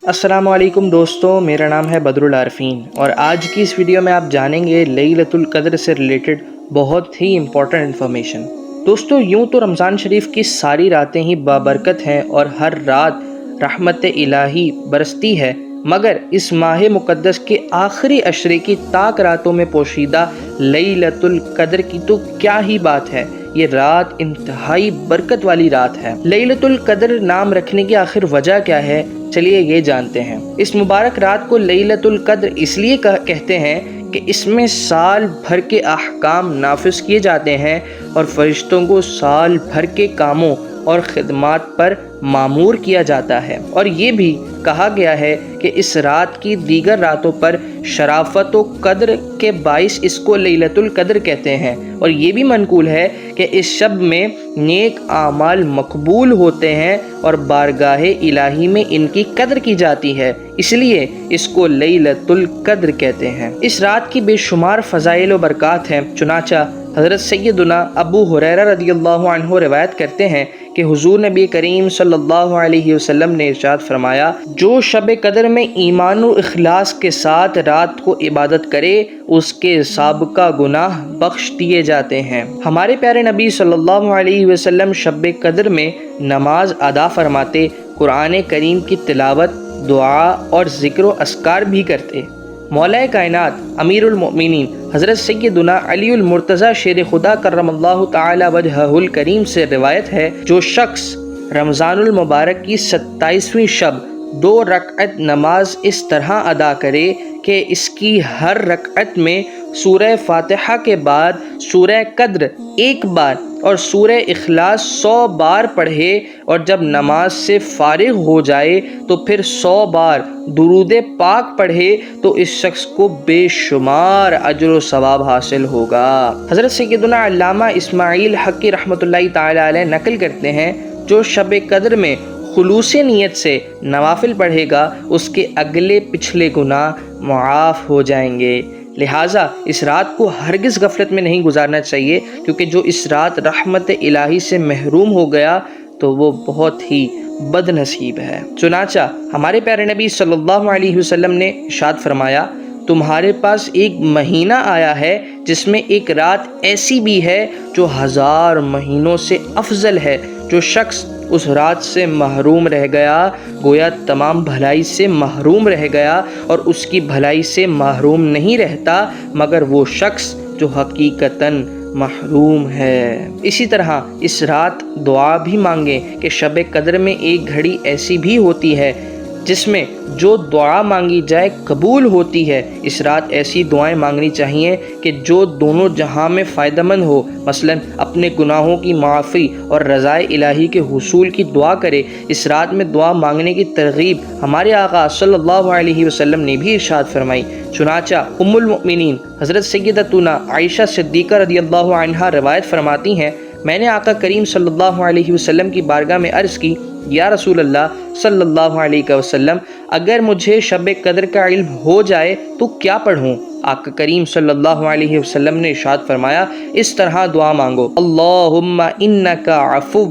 السلام علیکم دوستوں، میرا نام ہے بدر العارفین اور آج کی اس ویڈیو میں آپ جانیں گے لیلۃ القدر سے ریلیٹڈ بہت ہی امپورٹنٹ انفارمیشن۔ دوستوں، یوں تو رمضان شریف کی ساری راتیں ہی بابرکت ہیں اور ہر رات رحمت الہی برستی ہے، مگر اس ماہ مقدس کے آخری عشرے کی تاک راتوں میں پوشیدہ لیلۃ القدر کی تو کیا ہی بات ہے۔ یہ رات انتہائی برکت والی رات ہے۔ لیلۃ القدر نام رکھنے کی آخر وجہ کیا ہے، چلیے یہ جانتے ہیں۔ اس مبارک رات کو لیلۃ القدر اس لیے کہتے ہیں کہ اس میں سال بھر کے احکام نافذ کیے جاتے ہیں اور فرشتوں کو سال بھر کے کاموں اور خدمات پر مامور کیا جاتا ہے، اور یہ بھی کہا گیا ہے کہ اس رات کی دیگر راتوں پر شرافت و قدر کے باعث اس کو لیلۃ القدر کہتے ہیں، اور یہ بھی منقول ہے کہ اس شب میں نیک اعمال مقبول ہوتے ہیں اور بارگاہ الہی میں ان کی قدر کی جاتی ہے، اس لیے اس کو لیلۃ القدر کہتے ہیں۔ اس رات کی بے شمار فضائل و برکات ہیں، چنانچہ حضرت سیدنا ابو ہریرہ رضی اللہ عنہ روایت کرتے ہیں کہ حضور نبی کریم صلی اللہ علیہ وسلم نے ارشاد فرمایا، جو شب قدر میں ایمان و اخلاص کے ساتھ رات کو عبادت کرے اس کے سابقہ گناہ بخش دیے جاتے ہیں۔ ہمارے پیارے نبی صلی اللہ علیہ وسلم شب قدر میں نماز ادا فرماتے، قرآن کریم کی تلاوت، دعا اور ذکر و اذکار بھی کرتے۔ مولا کائنات امیر المؤمنین حضرت سیدنا علی المرتضیٰ شیر خدا کرم اللہ تعالی وجہہ الکریم سے روایت ہے، جو شخص رمضان المبارک کی 27ویں شب 2 رکعت نماز اس طرح ادا کرے کہ اس کی ہر رکعت میں سورہ فاتحہ کے بعد سورہ قدر 1 بار اور سورہ اخلاص 100 بار پڑھے، اور جب نماز سے فارغ ہو جائے تو پھر 100 بار درود پاک پڑھے، تو اس شخص کو بے شمار اجر و ثواب حاصل ہوگا۔ حضرت سیدنا علامہ اسماعیل حقی رحمۃ اللہ تعالی علیہ نقل کرتے ہیں، جو شب قدر میں خلوص نیت سے نوافل پڑھے گا اس کے اگلے پچھلے گناہ معاف ہو جائیں گے۔ لہٰذا اس رات کو ہرگز غفلت میں نہیں گزارنا چاہیے، کیونکہ جو اس رات رحمت الہی سے محروم ہو گیا تو وہ بہت ہی بد نصیب ہے۔ چنانچہ ہمارے پیارے نبی صلی اللہ علیہ وسلم نے ارشاد فرمایا، تمہارے پاس ایک مہینہ آیا ہے جس میں ایک رات ایسی بھی ہے جو 1000 مہینوں سے افضل ہے۔ جو شخص اس رات سے محروم رہ گیا گویا تمام بھلائی سے محروم رہ گیا، اور اس کی بھلائی سے محروم نہیں رہتا مگر وہ شخص جو حقیقتاً محروم ہے۔ اسی طرح اس رات دعا بھی مانگیں کہ شب قدر میں ایک گھڑی ایسی بھی ہوتی ہے جس میں جو دعا مانگی جائے قبول ہوتی ہے۔ اس رات ایسی دعائیں مانگنی چاہیے کہ جو دونوں جہاں میں فائدہ مند ہو، مثلا اپنے گناہوں کی معافی اور رضائے الہی کے حصول کی دعا کرے۔ اس رات میں دعا مانگنے کی ترغیب ہمارے آقا صلی اللہ علیہ وسلم نے بھی ارشاد فرمائی، چنانچہ ام المؤمنین حضرت سیدتنا عائشہ صدیقہ رضی اللہ عنہا روایت فرماتی ہیں، میں نے آقا کریم صلی اللہ علیہ وسلم کی بارگاہ میں عرض کی، یا رسول اللہ صلی اللہ علیہ وسلم، اگر مجھے شب قدر کا علم ہو جائے تو کیا پڑھوں؟ آقا کریم صلی اللہ علیہ وسلم نے ارشاد فرمایا، اس طرح دعا مانگو، اللہم انک عفو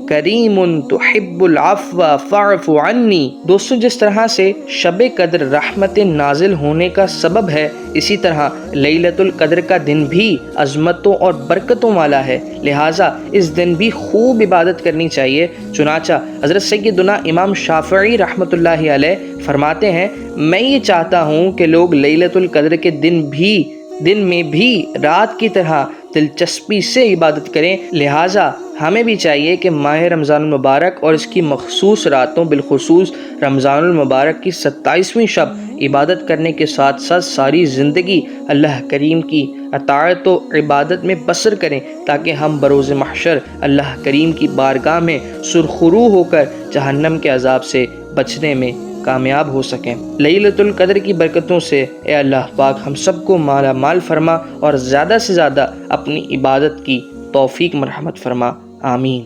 کریم تحب العفو فاعف عنی۔ دوستوں، جس طرح سے شب قدر رحمت نازل ہونے کا سبب ہے، اسی طرح لیلۃ القدر کا دن بھی عظمتوں اور برکتوں والا ہے، لہٰذا اس دن بھی خوب عبادت کرنی چاہیے۔ چنانچہ حضرت سیدنا امام شافعی رحمۃ اللہ علیہ فرماتے ہیں، میں یہ چاہتا ہوں کہ لوگ لیلۃ القدر کے دن میں بھی رات کی طرح دلچسپی سے عبادت کریں، لہٰذا ہمیں بھی چاہیے کہ ماہ رمضان المبارک اور اس کی مخصوص راتوں، بالخصوص رمضان المبارک کی 27ویں شب عبادت کرنے کے ساتھ ساتھ ساری زندگی اللہ کریم کی اطاعت و عبادت میں بسر کریں، تاکہ ہم بروز محشر اللہ کریم کی بارگاہ میں سرخرو ہو کر جہنم کے عذاب سے بچنے میں کامیاب ہو سکیں۔ لیلۃ القدر کی برکتوں سے اے اللہ پاک ہم سب کو مالا مال فرما اور زیادہ سے زیادہ اپنی عبادت کی توفیق مرحمت فرما، آمین۔